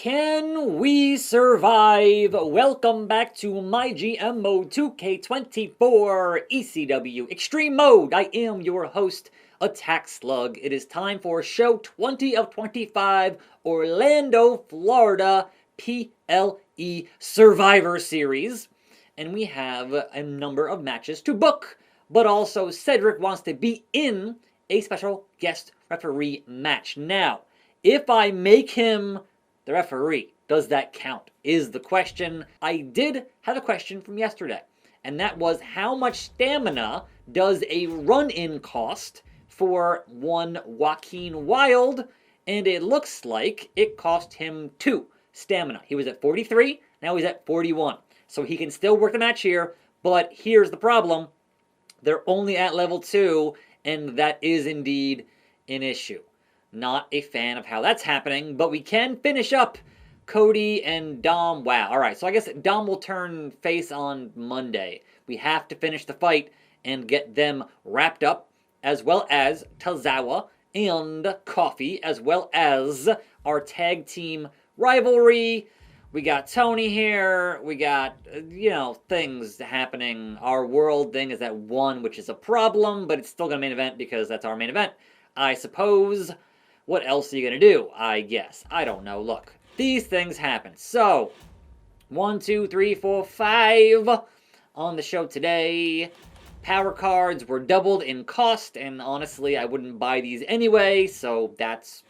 Can we survive? Welcome back to MyGM Mode 2K24 ECW Extreme Mode. I am your host, attackslug. It is time for show 20 of 25, Orlando, Florida, PLE Survivor Series. And we have a number of matches to book, but also Cedric wants to be in a special guest referee match. Now, if I make him the referee, does that count? Is the question. I did have a question from yesterday, and that was how much stamina does a run-in cost for one Joaquin Wilde? And it looks like it cost him 2 stamina. He was at 43, now he's at 41. So he can still work the match here, but here's the problem. They're only at level 2, and that is indeed an issue. Not a fan of how that's happening, but we can finish up Cody and Dom. Wow. All right, so I guess Dom will turn face on Monday. We have to finish the fight and get them wrapped up, as well as Tozawa and Coffee, as well as our tag team rivalry. We got Tony here. We got, things happening. Our world thing is at 1, which is a problem, but it's still going to main event because that's our main event, I suppose. What else are you going to do, I guess? I don't know. Look, these things happen. So, 1, 2, 3, 4, 5 on the show today. Power cards were doubled in cost, and honestly, I wouldn't buy these anyway, so that's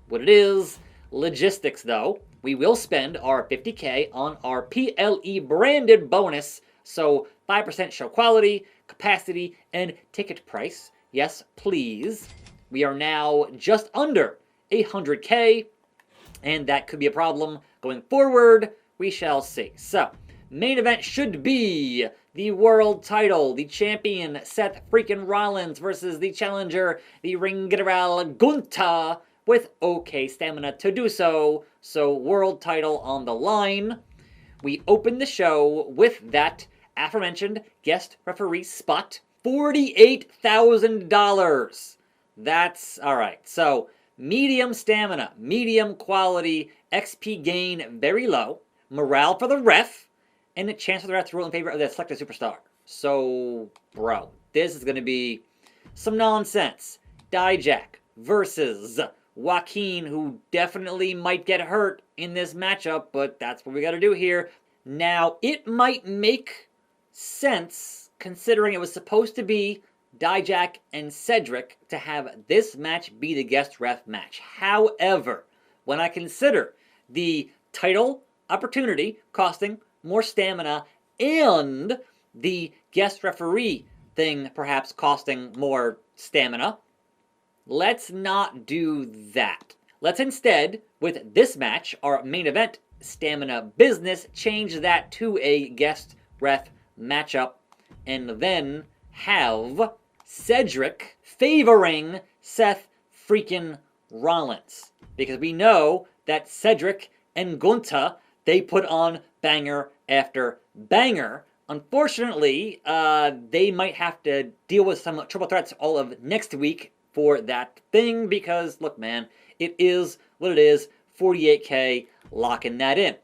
what it is. Logistics, though. We will spend our $50K on our PLE branded bonus, so 5% show quality, capacity, and ticket price. Yes, please. We are now just under 100K, and that could be a problem going forward. We shall see. So, main event should be the world title, the champion Seth freaking Rollins versus the challenger, the Ring General Gunther, with okay stamina to do so. So, world title on the line. We open the show with that aforementioned guest referee spot, $48,000. That's all right. So, medium stamina, medium quality, XP gain very low, morale for the ref, and a chance for the ref to rule in favor of the selected superstar. So, bro, this is going to be some nonsense. Dijak versus Joaquin, who definitely might get hurt in this matchup, but that's what we got to do here. Now, it might make sense, considering it was supposed to be Dijak and Cedric, to have this match be the guest ref match. However, when I consider the title opportunity costing more stamina and the guest referee thing perhaps costing more stamina, let's not do that. Let's instead, with this match, our main event stamina business, change that to a guest ref matchup and then have Cedric favoring Seth freaking Rollins. Because we know that Cedric and Gunther, they put on banger after banger. Unfortunately, they might have to deal with some triple threats all of next week for that thing. Because, look, man, it is what it is. 48K, locking that in.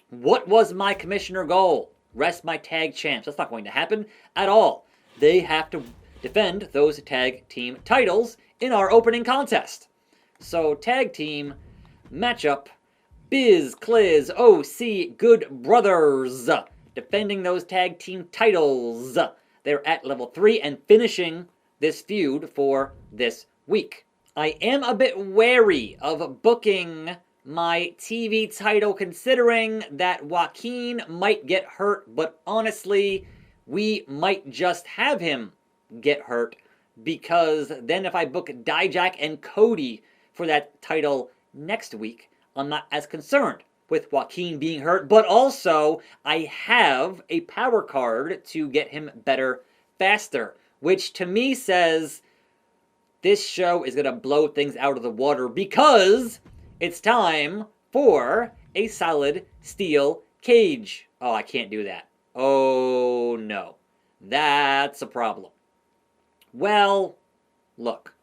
What was my commissioner goal? Rest my tag champs. That's not going to happen at all. They have to defend those tag team titles in our opening contest. So, tag team matchup, Biz, Cliz, OC, Good Brothers, defending those tag team titles. They're at level 3 and finishing this feud for this week. I am a bit wary of booking my TV title, considering that Joaquin might get hurt, but honestly, we might just have him get hurt, because then if I book Dijak and Cody for that title next week, I'm not as concerned with Joaquin being hurt, but also I have a power card to get him better faster, which to me says this show is going to blow things out of the water, because it's time for a solid steel cage. Oh, I can't do that. Oh no, that's a problem. Well, look,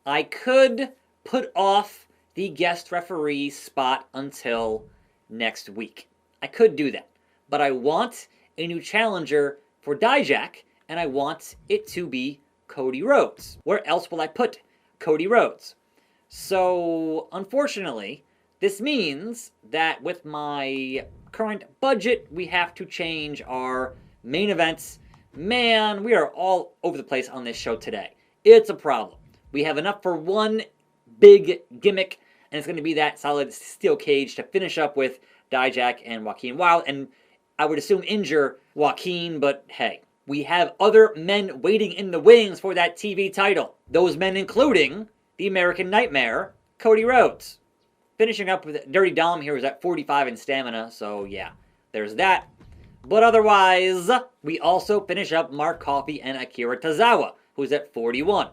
I could put off the guest referee spot until next week. I could do that, but I want a new challenger for Dijak, and I want it to be Cody Rhodes. Where else will I put Cody Rhodes? So, unfortunately, this means that with my current budget, we have to change our main events. Man, we are all over the place on this show today. It's a problem. We have enough for one big gimmick, and it's going to be that solid steel cage to finish up with Dijak and Joaquin Wilde, and I would assume injure Joaquin, but hey, we have other men waiting in the wings for that TV title. Those men including the American Nightmare, Cody Rhodes. Finishing up with Dirty Dom here is at 45 in stamina, so yeah, there's that. But otherwise, we also finish up Mark Coffey and Akira Tozawa, who's at 41.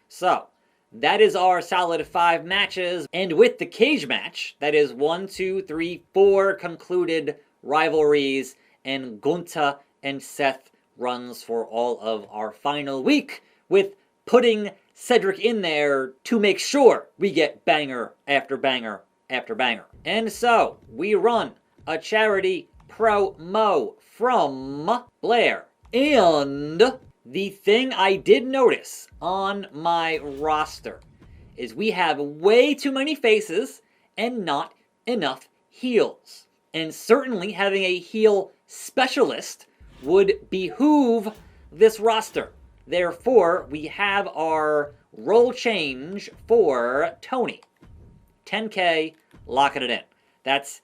So, that is our solid 5 matches. And with the cage match, that is 1, 2, 3, 4 concluded rivalries, and Gunta and Seth runs for all of our final week, with putting Cedric in there to make sure we get banger after banger after banger. And so, we run a charity promo from Blair. And the thing I did notice on my roster is we have way too many faces and not enough heels. And certainly having a heel specialist would behoove this roster. Therefore, we have our role change for Tony. 10K, locking it in. That's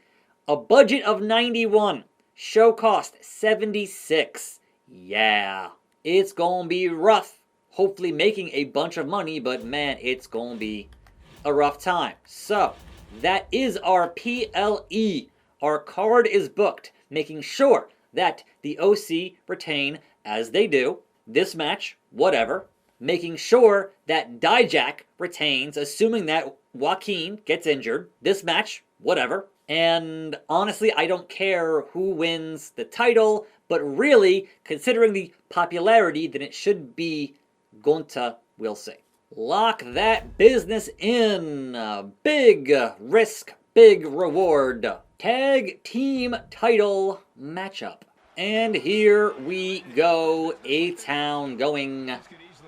a budget of 91. Show cost 76. Yeah, it's gonna be rough. Hopefully making a bunch of money, but man, it's gonna be a rough time. So, that is our PLE. Our card is booked, making sure that the OC retain as they do. This match, whatever. Making sure that Dijak retains, assuming that Joaquin gets injured. This match, whatever. And honestly, I don't care who wins the title, but really, considering the popularity, then it should be Gunta, we'll see. Lock that business in. Big risk, big reward. Tag team title matchup. And here we go, A-Town going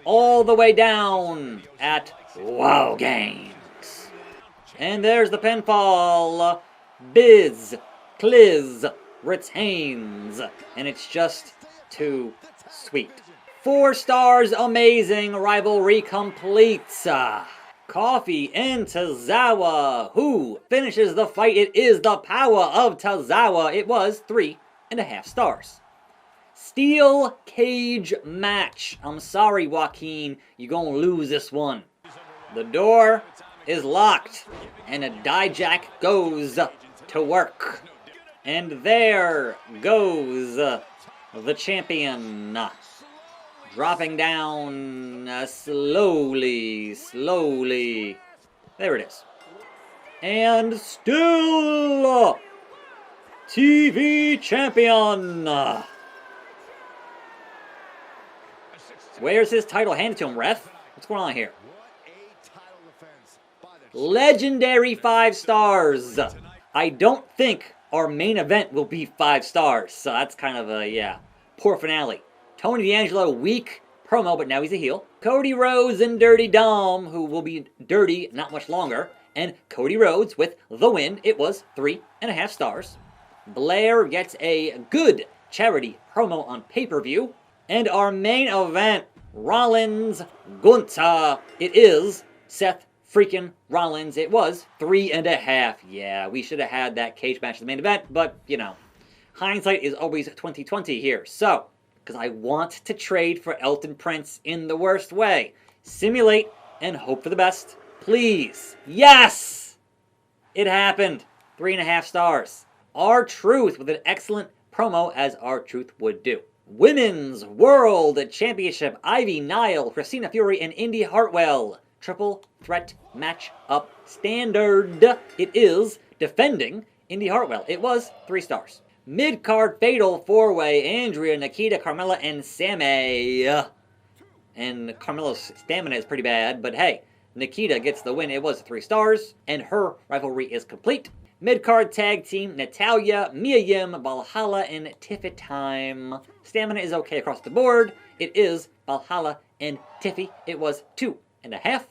all the way down at WoW Games. And there's the pinfall. Biz Cliz retains. And it's just too sweet. 4 stars, amazing. Rivalry completes. Coffee and Tozawa. Who finishes the fight? It is the power of Tozawa. It was 3.5 stars. Steel cage match. I'm sorry, Joaquin. You're gonna lose this one. The door is locked. And a Dijak goes to work. And there goes the champion. Dropping down slowly. There it is. And still TV champion. Where's his title? Hand it to him, ref. What's going on here? Legendary 5 stars. I don't think our main event will be 5 stars. So that's kind of a, poor finale. Tony D'Angelo, weak promo, but now he's a heel. Cody Rhodes and Dirty Dom, who will be dirty not much longer. And Cody Rhodes with the win. It was 3.5 stars. Blair gets a good charity promo on pay-per-view. And our main event, Rollins Gunta. It is Seth freaking Rollins. It was 3.5. Yeah, we should have had that cage match in the main event, but, you know, hindsight is always 20/20 here. So, because I want to trade for Elton Prince in the worst way. Simulate and hope for the best. Please. Yes! It happened. 3.5 stars. R-Truth with an excellent promo, as R-Truth would do. Women's World Championship. Ivy Nile, Christina Fury, and Indy Hartwell. Triple threat match up standard. It is defending Indy Hartwell. It was 3 stars. Mid-card fatal 4-way. Andrea, Nikita, Carmella, and Sammy. And Carmella's stamina is pretty bad, but hey, Nikita gets the win. It was 3 stars, and her rivalry is complete. Mid-card tag team, Natalya, Mia Yim, Valhalla, and Tiffy Time. Stamina is okay across the board. It is Valhalla and Tiffy. It was 2.5.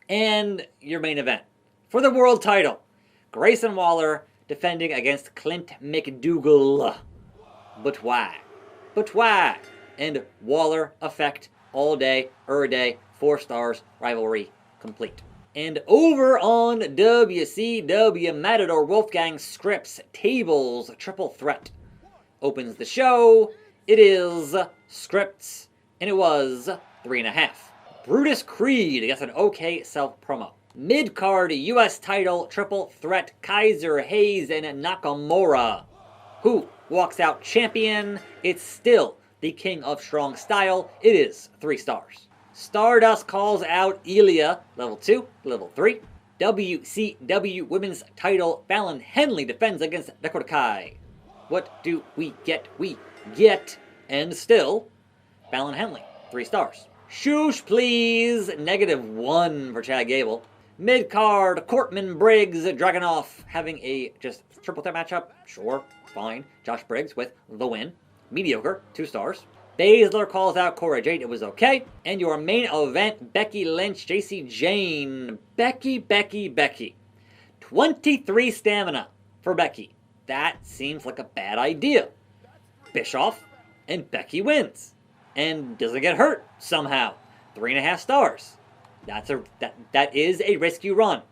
And your main event. For the world title, Grayson Waller defending against Clint McDougal. But why? But why? And Waller effect all day, 4 stars, rivalry complete. And over on WCW, Matador Wolfgang Scripps Tables Triple Threat opens the show. It is Scripps, and it was 3.5. Brutus Creed gets an okay self-promo. Mid-card US title Triple Threat Kaiser, Hayes, and Nakamura. Who walks out champion? It's still the King of Strong Style. It is 3 stars. Stardust calls out Ilya, level 2, level 3. WCW Women's title, Fallon Henley defends against Dakota Kai. What do we get? We get, and still, Fallon Henley, 3 stars. Shoosh, please, -1 for Chad Gable. Mid-card, Courtman Briggs, Dragunov, having a just triple threat matchup. Sure, fine. Josh Briggs with the win. Mediocre, 2 stars. Baszler calls out Cora Jade. It was okay. And your main event, Becky Lynch, JC Jane. Becky. 23 stamina for Becky. That seems like a bad idea. Bischoff and Becky wins. And doesn't get hurt somehow. 3.5 stars. That is a risky run.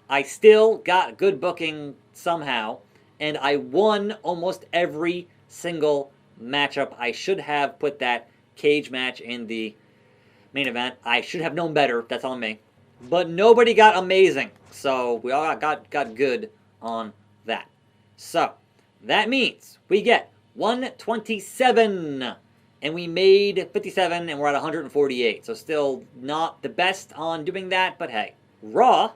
I still got good booking somehow. And I won almost every single matchup. I should have put that cage match in the main event. I should have known better. That's on me. But nobody got amazing. So we all got good on that. So that means we get 127. And we made 57 and we're at 148. So still not the best on doing that. But hey, Raw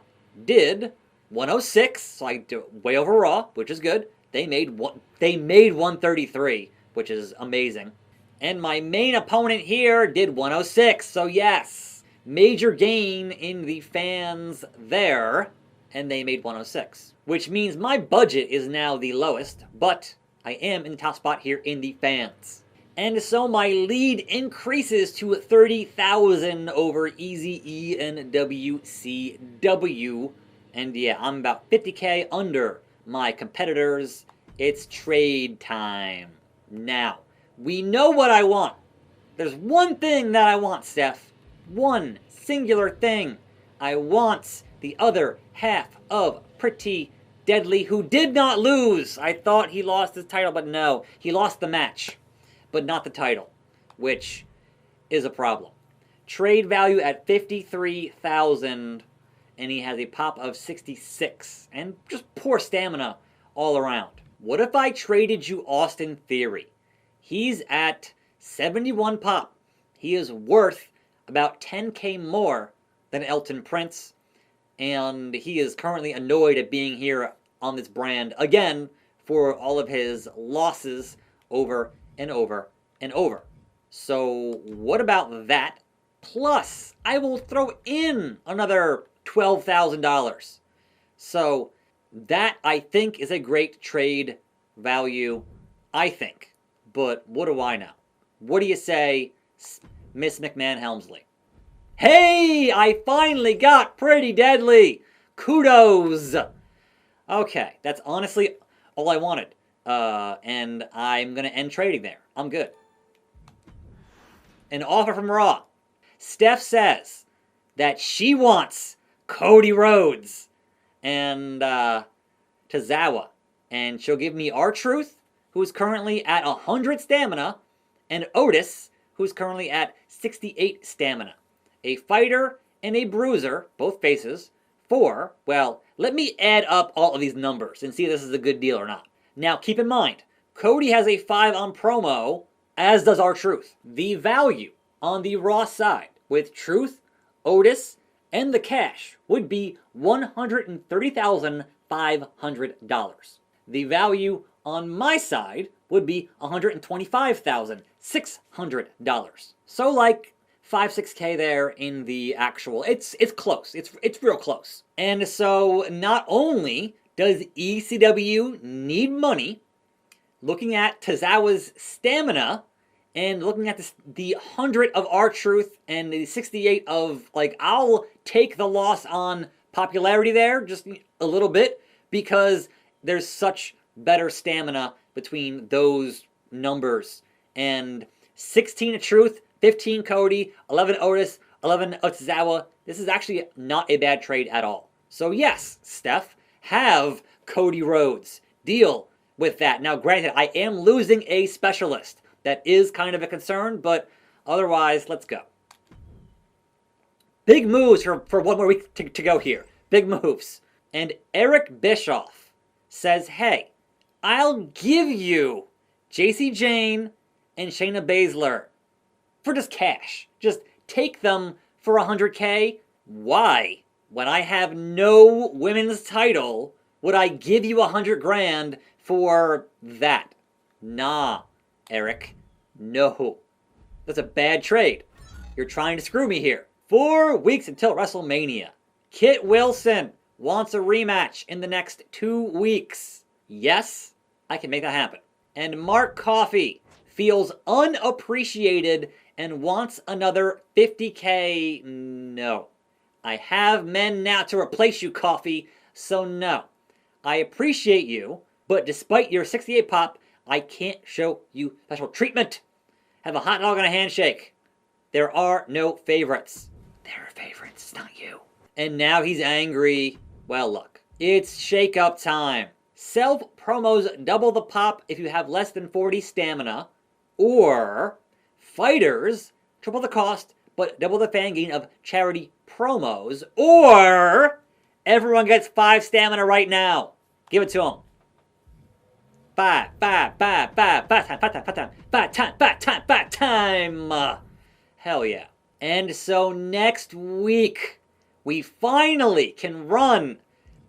did 106. So I do way over Raw, which is good. They made 133. Which is amazing. And my main opponent here did 106, so yes. Major gain in the fans there, and they made 106. Which means my budget is now the lowest, but I am in the top spot here in the fans. And so my lead increases to 30,000 over Eazy-E and WCW. And yeah, I'm about 50k under my competitors. It's trade time. Now, we know what I want. There's one thing that I want, Steph. One singular thing. I want the other half of Pretty Deadly, who did not lose. I thought he lost his title, but no. He lost the match, but not the title, which is a problem. Trade value at 53,000, and he has a pop of 66, and just poor stamina all around. What if I traded you Austin Theory? He's at 71 pop. He is worth about 10k more than Elton Prince. And he is currently annoyed at being here on this brand again for all of his losses over and over and over. So what about that? Plus, I will throw in another $12,000. So that, I think, is a great trade value, I think. But what do I know? What do you say, Miss McMahon-Helmsley? Hey, I finally got Pretty Deadly. Kudos. Okay, that's honestly all I wanted. And I'm going to end trading there. I'm good. An offer from Raw. Steph says that she wants Cody Rhodes and Tozawa. And she'll give me R-Truth, who's currently at 100 stamina, and Otis, who's currently at 68 stamina. A fighter and a bruiser, both faces, for, well, let me add up all of these numbers and see if this is a good deal or not. Now, keep in mind, Cody has a 5 on promo, as does R-Truth. The value on the Raw side with Truth, Otis, and the cash would be $130,500. The value on my side would be $125,600. So like 5-6K there in the actual. It's close. It's real close. And so not only does ECW need money, looking at Tozawa's stamina and looking at the 100 of R-Truth and the 68 of, like, I'll take the loss on popularity there just a little bit because there's such better stamina between those numbers. And 16 of Truth, 15 Cody, 11 Otis, 11 Tozawa. This is actually not a bad trade at all. So yes, Steph, have Cody Rhodes. Deal with that. Now, granted, I am losing a specialist. That is kind of a concern, but otherwise, let's go. Big moves for one more week to go here. Big moves. And Eric Bischoff says, hey, I'll give you JC Jane and Shayna Baszler for just cash. Just take them for 100K. Why? When I have no women's title, would I give you 100 grand for that? Nah, Eric. No. That's a bad trade. You're trying to screw me here. 4 weeks until WrestleMania. Kit Wilson wants a rematch in the next 2 weeks. Yes, I can make that happen. And Mark Coffey feels unappreciated and wants another 50K. No. I have men now to replace you, Coffey, so no. I appreciate you, but despite your 68 pop, I can't show you special treatment. Have a hot dog and a handshake. There are no favorites. There are favorites, it's not you. And now he's angry. Well, look, it's shakeup time. Self promos double the pop if you have less than 40 stamina, or fighters triple the cost but double the fan gain of charity promos, or everyone gets 5 stamina right now. Give it to them. 5 time. Hell yeah. And so next week, we finally can run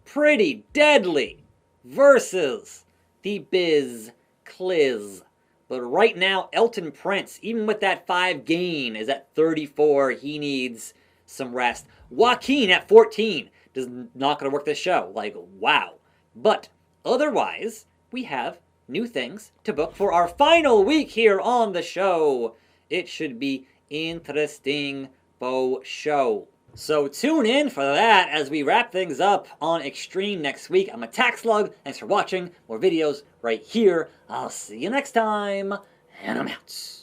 Pretty Deadly versus the Biz Cliz. But right now, Elton Prince, even with that 5 gain, is at 34. He needs some rest. Joaquin at 14 is not going to work this show. Like, wow. But otherwise, we have new things to book for our final week here on the show. It should be interesting faux show. So tune in for that as we wrap things up on Extreme next week. I'm attackslug. Thanks for watching. More videos right here. I'll see you next time. And I'm out.